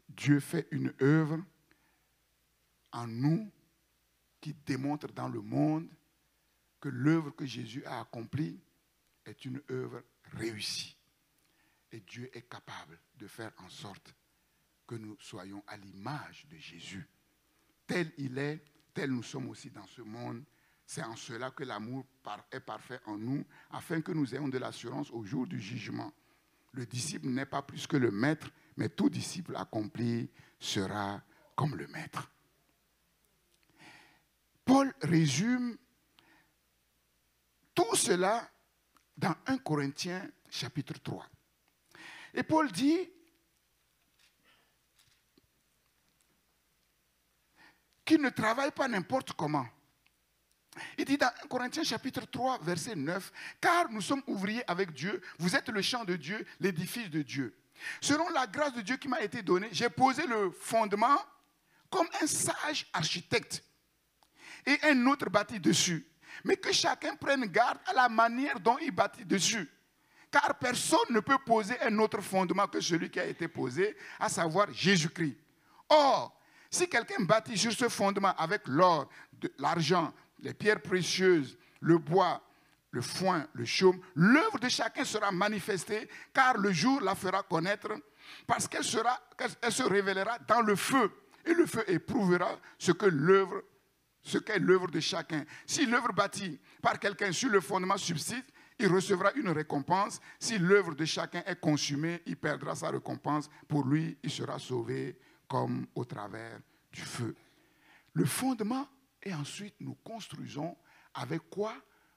Dieu fait une œuvre en nous qui démontre dans le monde que l'œuvre que Jésus a accomplie est une œuvre réussie. Et Dieu est capable de faire en sorte que nous soyons à l'image de Jésus. Tel il est, tel nous sommes aussi dans ce monde. C'est en cela que l'amour est parfait en nous, afin que nous ayons de l'assurance au jour du jugement. Le disciple n'est pas plus que le maître, mais tout disciple accompli sera comme le maître. Paul résume tout cela dans 1 Corinthiens chapitre 3. Et Paul dit qu'il ne travaille pas n'importe comment. Il dit dans 1 Corinthiens chapitre 3, verset 9, « Car nous sommes ouvriers avec Dieu, vous êtes le champ de Dieu, l'édifice de Dieu. Selon la grâce de Dieu qui m'a été donnée, j'ai posé le fondement comme un sage architecte et un autre bâtit dessus. Mais que chacun prenne garde à la manière dont il bâtit dessus. Car personne ne peut poser un autre fondement que celui qui a été posé, à savoir Jésus-Christ. Or, si quelqu'un bâtit sur ce fondement avec l'or, l'argent, les pierres précieuses, le bois, le foin, le chaume, l'œuvre de chacun sera manifestée, car le jour la fera connaître, parce qu'elle se révélera dans le feu. Et le feu éprouvera ce qu'est l'œuvre de chacun. Si l'œuvre bâtie par quelqu'un sur le fondement subsiste, il recevra une récompense. Si l'œuvre de chacun est consumée, il perdra sa récompense. Pour lui, il sera sauvé comme au travers du feu. Le fondement, et ensuite nous construisons avec quoi?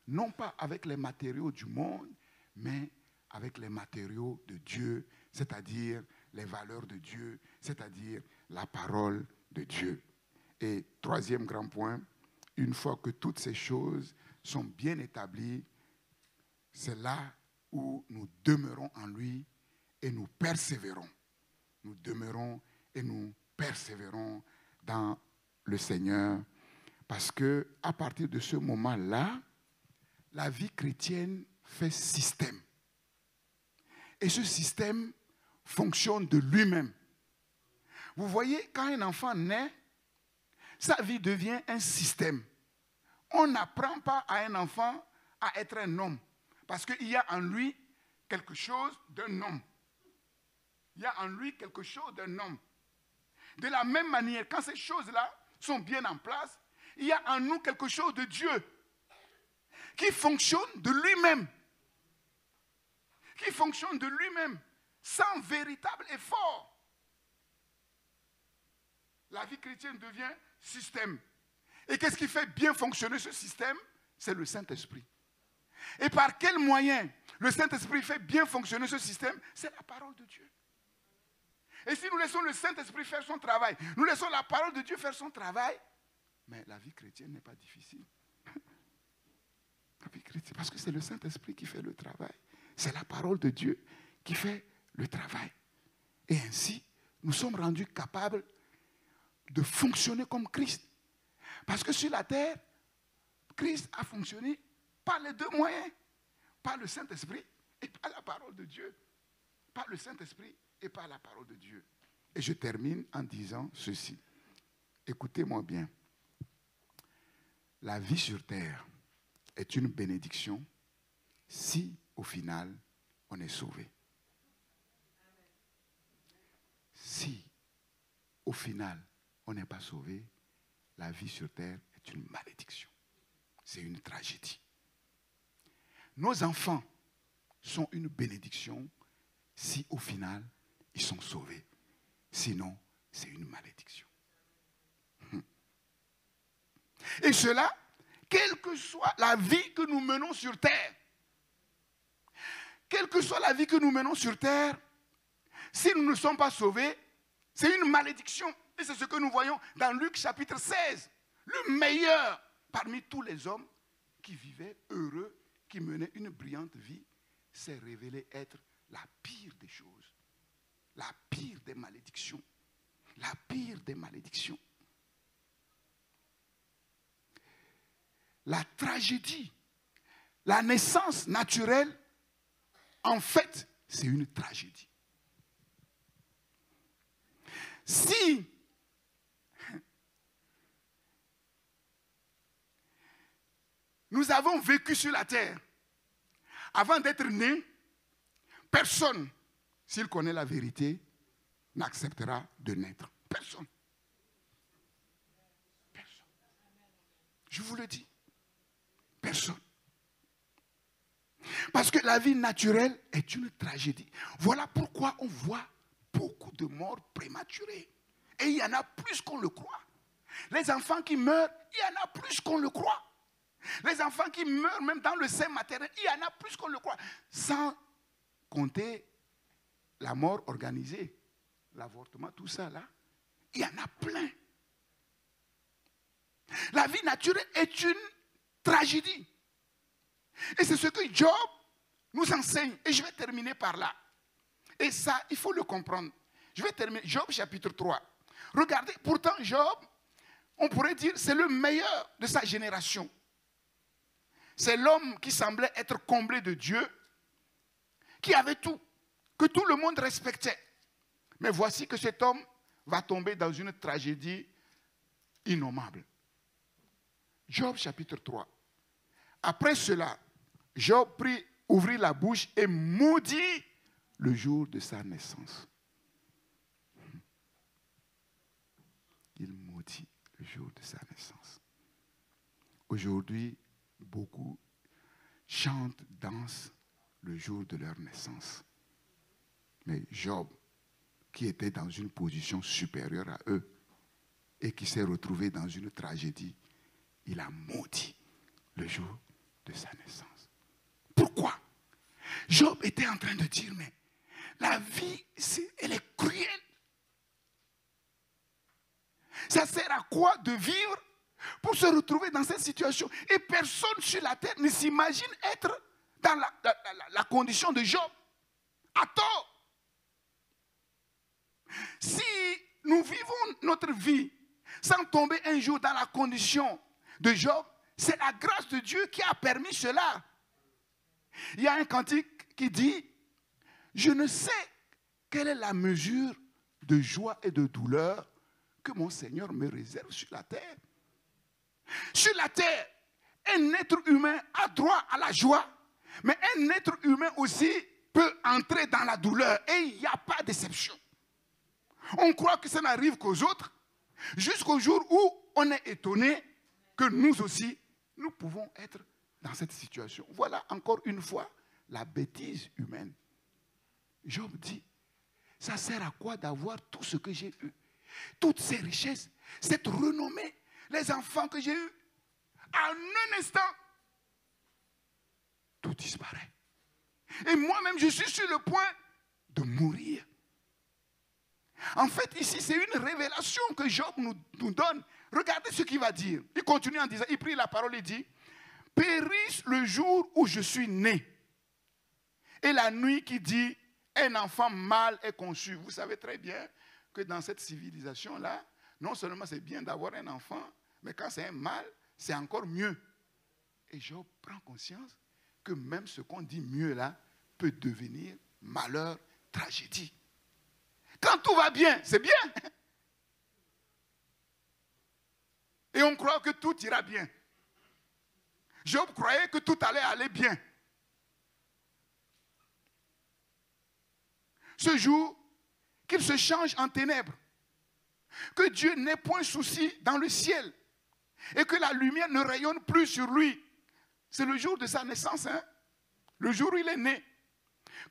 Non pas avec les matériaux du monde, mais avec les matériaux de Dieu, c'est-à-dire les valeurs de Dieu, c'est-à-dire la parole de Dieu. Et troisième grand point, une fois que toutes ces choses sont bien établies, c'est là où nous demeurons en lui et nous persévérons. Nous demeurons et nous persévérons dans le Seigneur Parce que à partir de ce moment-là, la vie chrétienne fait système. Et ce système fonctionne de lui-même. Vous voyez, quand un enfant naît, sa vie devient un système. On n'apprend pas à un enfant à être un homme. Parce qu'il y a en lui quelque chose d'un homme. Il y a en lui quelque chose d'un homme. De la même manière, quand ces choses-là sont bien en place, il y a en nous quelque chose de Dieu qui fonctionne de lui-même. Qui fonctionne de lui-même, sans véritable effort. La vie chrétienne devient système. Et qu'est-ce qui fait bien fonctionner ce système? C'est le Saint-Esprit. Et par quel moyen le Saint-Esprit fait bien fonctionner ce système? C'est la parole de Dieu. Et si nous laissons le Saint-Esprit faire son travail, nous laissons la parole de Dieu faire son travail, mais la vie chrétienne n'est pas difficile. La vie chrétienne, parce que c'est le Saint-Esprit qui fait le travail. C'est la parole de Dieu qui fait le travail. Et ainsi, nous sommes rendus capables de fonctionner comme Christ. Parce que sur la terre, Christ a fonctionné par les deux moyens. Par le Saint-Esprit et par la parole de Dieu. Par le Saint-Esprit et par la parole de Dieu. Et je termine en disant ceci. Écoutez-moi bien. La vie sur terre est une bénédiction si, au final, on est sauvé. Si, au final, on n'est pas sauvé, la vie sur terre est une malédiction. C'est une tragédie. Nos enfants sont une bénédiction si, au final, ils sont sauvés. Sinon, c'est une malédiction. Et cela, quelle que soit la vie que nous menons sur terre, quelle que soit la vie que nous menons sur terre, si nous ne sommes pas sauvés, c'est une malédiction. Et c'est ce que nous voyons dans Luc chapitre 16. Le meilleur parmi tous les hommes qui vivaient heureux, qui menaient une brillante vie, s'est révélé être la pire des choses. La pire des malédictions. La pire des malédictions. La tragédie, la naissance naturelle, en fait, c'est une tragédie. Si nous avons vécu sur la terre avant d'être nés, personne, s'il connaît la vérité, n'acceptera de naître. Personne. Personne. Je vous le dis. Personne. Parce que la vie naturelle est une tragédie. Voilà pourquoi on voit beaucoup de morts prématurées. Et il y en a plus qu'on le croit. Les enfants qui meurent, il y en a plus qu'on le croit. Les enfants qui meurent même dans le sein maternel, il y en a plus qu'on le croit. Sans compter la mort organisée, l'avortement, tout ça là, il y en a plein. La vie naturelle est une tragédie. Et c'est ce que Job nous enseigne. Et je vais terminer par là. Et ça, il faut le comprendre. Je vais terminer. Job chapitre 3. Regardez, pourtant Job, on pourrait dire, c'est le meilleur de sa génération. C'est l'homme qui semblait être comblé de Dieu, qui avait tout, que tout le monde respectait. Mais voici que cet homme va tomber dans une tragédie innommable. Job chapitre 3. Après cela, Job ouvrit la bouche et maudit le jour de sa naissance. Il maudit le jour de sa naissance. Aujourd'hui, beaucoup chantent, dansent le jour de leur naissance. Mais Job, qui était dans une position supérieure à eux et qui s'est retrouvé dans une tragédie, il a maudit le jour de sa naissance. Pourquoi? Job était en train de dire, mais la vie, elle est cruelle. Ça sert à quoi de vivre pour se retrouver dans cette situation? Et personne sur la terre ne s'imagine être dans la condition de Job. À tort. Si nous vivons notre vie sans tomber un jour dans la condition de Job, c'est la grâce de Dieu qui a permis cela. Il y a un cantique qui dit, je ne sais quelle est la mesure de joie et de douleur que mon Seigneur me réserve sur la terre. Sur la terre, un être humain a droit à la joie, mais un être humain aussi peut entrer dans la douleur et il n'y a pas d'exception. On croit que ça n'arrive qu'aux autres, jusqu'au jour où on est étonné que nous aussi, nous pouvons être dans cette situation. Voilà encore une fois la bêtise humaine. Job dit, ça sert à quoi d'avoir tout ce que j'ai eu, toutes ces richesses, cette renommée, les enfants que j'ai eus, en un instant, tout disparaît. Et moi-même, je suis sur le point de mourir. En fait, ici, c'est une révélation que Job nous donne. Regardez ce qu'il va dire. Il continue en disant, il prie la parole et dit, périsse le jour où je suis né, et la nuit qui dit, un enfant mâle est conçu. Vous savez très bien que dans cette civilisation-là, non seulement c'est bien d'avoir un enfant, mais quand c'est un mâle, c'est encore mieux. Et Job prend conscience que même ce qu'on dit mieux là peut devenir malheur, tragédie. Quand tout va bien, c'est bien. Et on croit que tout ira bien. Job croyait que tout allait aller bien. Ce jour, qu'il se change en ténèbres, que Dieu n'ait point souci dans le ciel et que la lumière ne rayonne plus sur lui. C'est le jour de sa naissance, hein? Le jour où il est né.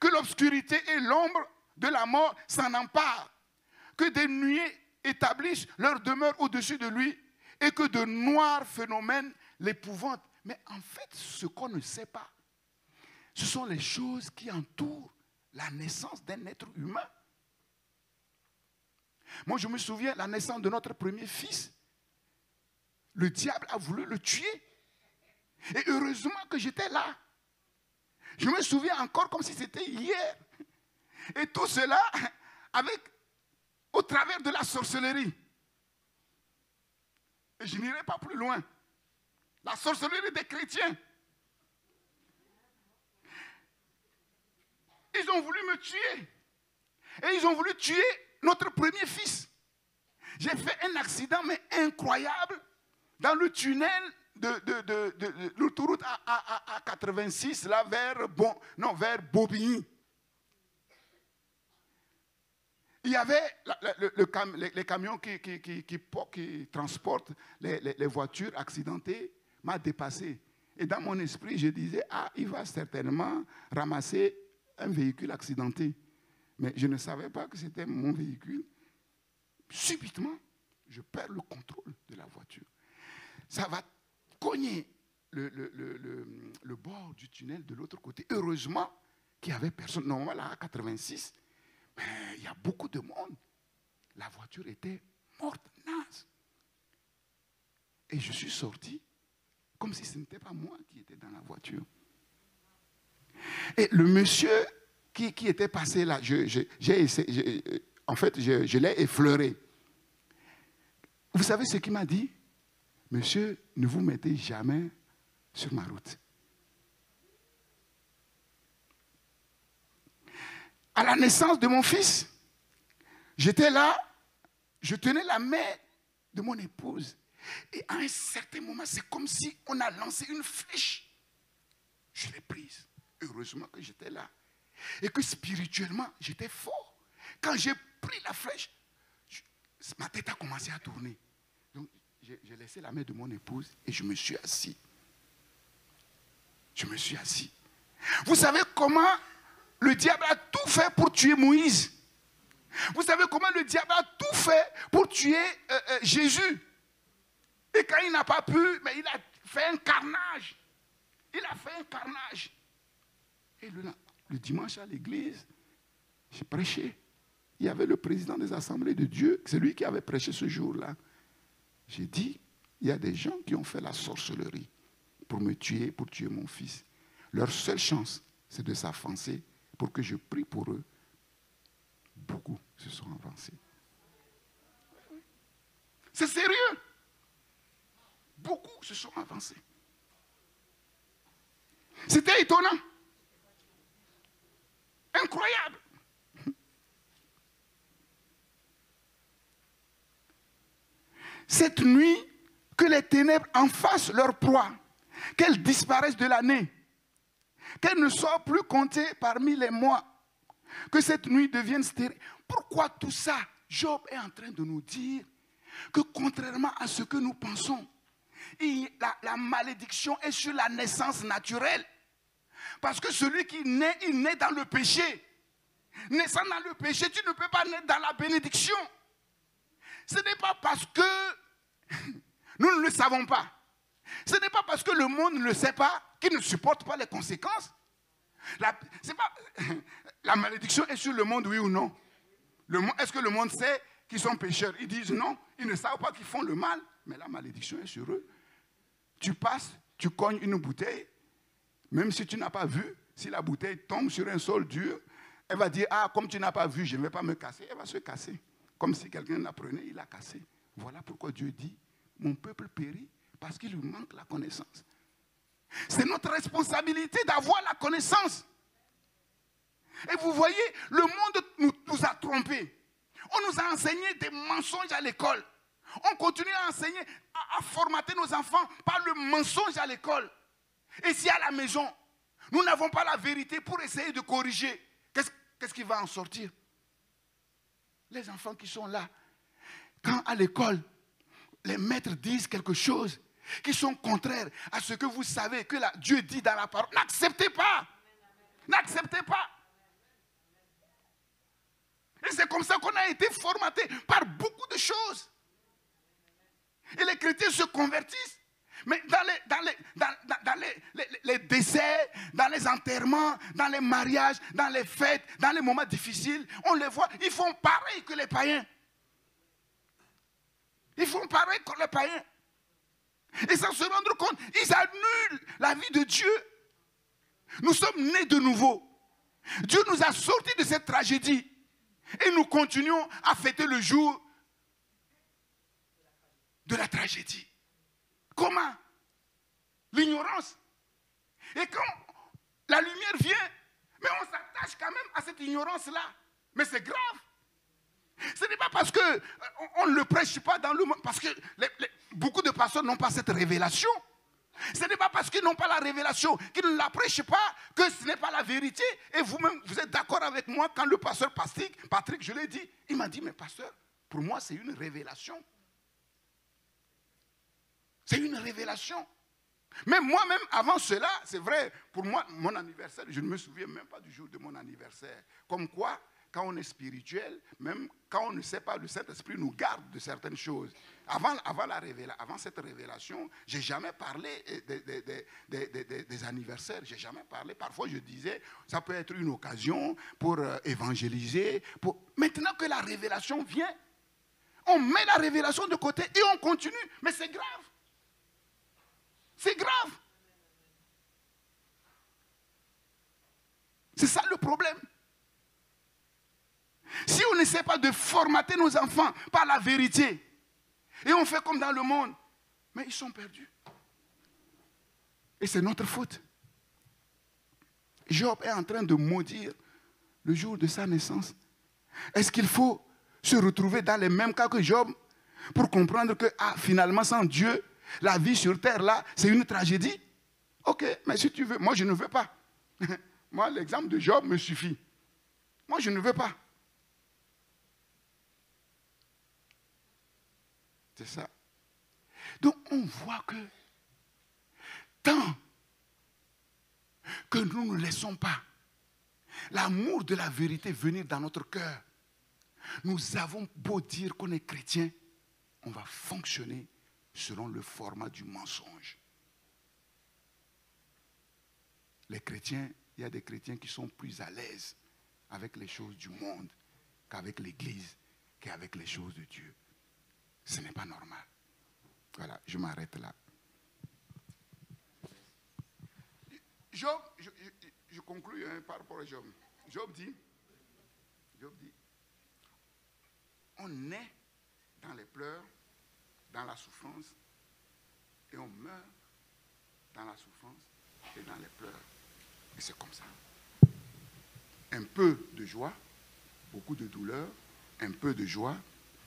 Que l'obscurité et l'ombre de la mort s'en emparent, que des nuées établissent leur demeure au-dessus de lui et que de noirs phénomènes l'épouvantent. Mais en fait, ce qu'on ne sait pas, ce sont les choses qui entourent la naissance d'un être humain. Moi, je me souviens, la naissance de notre premier fils, le diable a voulu le tuer. Et heureusement que j'étais là. Je me souviens encore comme si c'était hier. Et tout cela au travers de la sorcellerie. Et je n'irai pas plus loin. La sorcellerie des chrétiens. Ils ont voulu me tuer. Et ils ont voulu tuer notre premier fils. J'ai fait un accident, mais incroyable, dans le tunnel de l'autoroute à 86, là, vers Bobigny. Il y avait les camions qui transportent les voitures accidentées, m'a dépassé. Et dans mon esprit, je disais, il va certainement ramasser un véhicule accidenté. Mais je ne savais pas que c'était mon véhicule. Subitement, je perds le contrôle de la voiture. Ça va cogner le bord du tunnel de l'autre côté. Heureusement qu'il n'y avait personne. Normalement, là, à 86, mais il y a beaucoup de monde. La voiture était morte, naze. Et je suis sorti comme si ce n'était pas moi qui étais dans la voiture. Et le monsieur qui était passé là, en fait, je l'ai effleuré. Vous savez ce qu'il m'a dit? Monsieur, ne vous mettez jamais sur ma route. À la naissance de mon fils, j'étais là, je tenais la main de mon épouse. Et à un certain moment, c'est comme si on a lancé une flèche. Je l'ai prise. Heureusement que j'étais là. Et que spirituellement, j'étais fort. Quand j'ai pris la flèche, ma tête a commencé à tourner. Donc, j'ai laissé la main de mon épouse et je me suis assis. Je me suis assis. Vous savez comment le diable a tout fait pour tuer Moïse? Vous savez comment le diable a tout fait pour tuer Jésus? Et quand il n'a pas pu, mais il a fait un carnage. Il a fait un carnage. Et le dimanche à l'église, j'ai prêché. Il y avait le président des assemblées de Dieu, c'est lui qui avait prêché ce jour-là. J'ai dit, il y a des gens qui ont fait la sorcellerie pour me tuer, pour tuer mon fils. Leur seule chance, c'est de s'avancer pour que je prie pour eux. Beaucoup se sont avancés. C'est sérieux. beaucoup se sont avancés. C'était étonnant. Incroyable. Cette nuit, que les ténèbres en fassent leur proie, qu'elles disparaissent de l'année, qu'elles ne soient plus comptées parmi les mois, que cette nuit devienne stérile. Pourquoi tout ça? Job est en train de nous dire que contrairement à ce que nous pensons, la malédiction est sur la naissance naturelle. Parce que celui qui naît, il naît dans le péché. Naissant dans le péché, tu ne peux pas naître dans la bénédiction. Ce n'est pas parce que nous ne le savons pas. Ce n'est pas parce que le monde ne le sait pas qu'il ne supporte pas les conséquences. La malédiction est sur le monde, oui ou non? Est-ce que le monde sait qu'ils sont pécheurs? Ils disent non, ils ne savent pas qu'ils font le mal, mais la malédiction est sur eux. Tu passes, tu cognes une bouteille, même si tu n'as pas vu, si la bouteille tombe sur un sol dur, elle va dire, ah, comme tu n'as pas vu, je ne vais pas me casser. Elle va se casser. Comme si quelqu'un la prenait, il l'a cassé. Voilà pourquoi Dieu dit, mon peuple périt parce qu'il lui manque la connaissance. C'est notre responsabilité d'avoir la connaissance. Et vous voyez, le monde nous a trompés. On nous a enseigné des mensonges à l'école. On continue à enseigner, à formater nos enfants par le mensonge à l'école. Et si à la maison, nous n'avons pas la vérité pour essayer de corriger, qu'est-ce qui va en sortir? Les enfants qui sont là, quand à l'école, les maîtres disent quelque chose qui sont contraires à ce que vous savez que Dieu dit dans la parole, n'acceptez pas. N'acceptez pas. Et c'est comme ça qu'on a été formaté par beaucoup de choses. Et les chrétiens se convertissent. Mais dans les décès, dans les enterrements, dans les mariages, dans les fêtes, dans les moments difficiles, on les voit, ils font pareil que les païens. Ils font pareil que les païens. Et sans se rendre compte, ils annulent la vie de Dieu. Nous sommes nés de nouveau. Dieu nous a sortis de cette tragédie. Et nous continuons à fêter le jour de la tragédie. Comment? L'ignorance. Et quand la lumière vient, mais on s'attache quand même à cette ignorance-là. Mais c'est grave. Ce n'est pas parce qu'on ne le prêche pas dans le monde, parce que beaucoup de personnes n'ont pas cette révélation. Ce n'est pas parce qu'ils n'ont pas la révélation, qu'ils ne la prêchent pas, que ce n'est pas la vérité. Et vous-même, vous êtes d'accord avec moi quand le pasteur Patrick, je l'ai dit, il m'a dit, mais pasteur, pour moi c'est une révélation. C'est une révélation. Mais moi-même, avant cela, c'est vrai, pour moi, mon anniversaire, je ne me souviens même pas du jour de mon anniversaire. Comme quoi, quand on est spirituel, même quand on ne sait pas, le Saint-Esprit nous garde de certaines choses. Avant cette révélation, je n'ai jamais parlé des anniversaires, je n'ai jamais parlé. Parfois, je disais, ça peut être une occasion pour évangéliser. Maintenant que la révélation vient, on met la révélation de côté et on continue. Mais c'est grave. C'est grave. C'est ça le problème. Si on n'essaie pas de formater nos enfants par la vérité, et on fait comme dans le monde, mais ils sont perdus. Et c'est notre faute. Job est en train de maudire le jour de sa naissance. Est-ce qu'il faut se retrouver dans les mêmes cas que Job pour comprendre que finalement, sans Dieu, la vie sur terre, là, c'est une tragédie? Ok, mais si tu veux, moi je ne veux pas. Moi, l'exemple de Job me suffit. Moi, je ne veux pas. C'est ça. Donc, on voit que tant que nous ne laissons pas l'amour de la vérité venir dans notre cœur, nous avons beau dire qu'on est chrétien, on va fonctionner selon le format du mensonge. Les chrétiens, il y a des chrétiens qui sont plus à l'aise avec les choses du monde qu'avec l'Église, qu'avec les choses de Dieu. Ce n'est pas normal. Voilà, je m'arrête là. Job, je conclue par rapport à Job. Job dit, on est dans les pleurs, dans la souffrance, et on meurt dans la souffrance et dans les pleurs. Et c'est comme ça. Un peu de joie, beaucoup de douleur. Un peu de joie,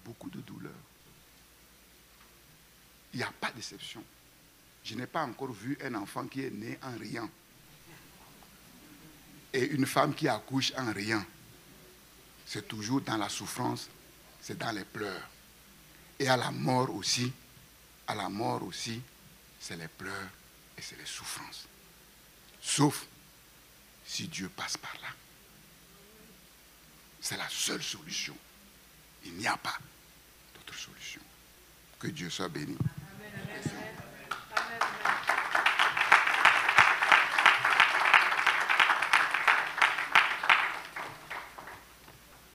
beaucoup de douleur. Il n'y a pas d'exception. Je n'ai pas encore vu un enfant qui est né en riant. Et une femme qui accouche en riant. C'est toujours dans la souffrance, c'est dans les pleurs. Et à la mort aussi, c'est les pleurs et c'est les souffrances. Sauf si Dieu passe par là. C'est la seule solution. Il n'y a pas d'autre solution. Que Dieu soit béni.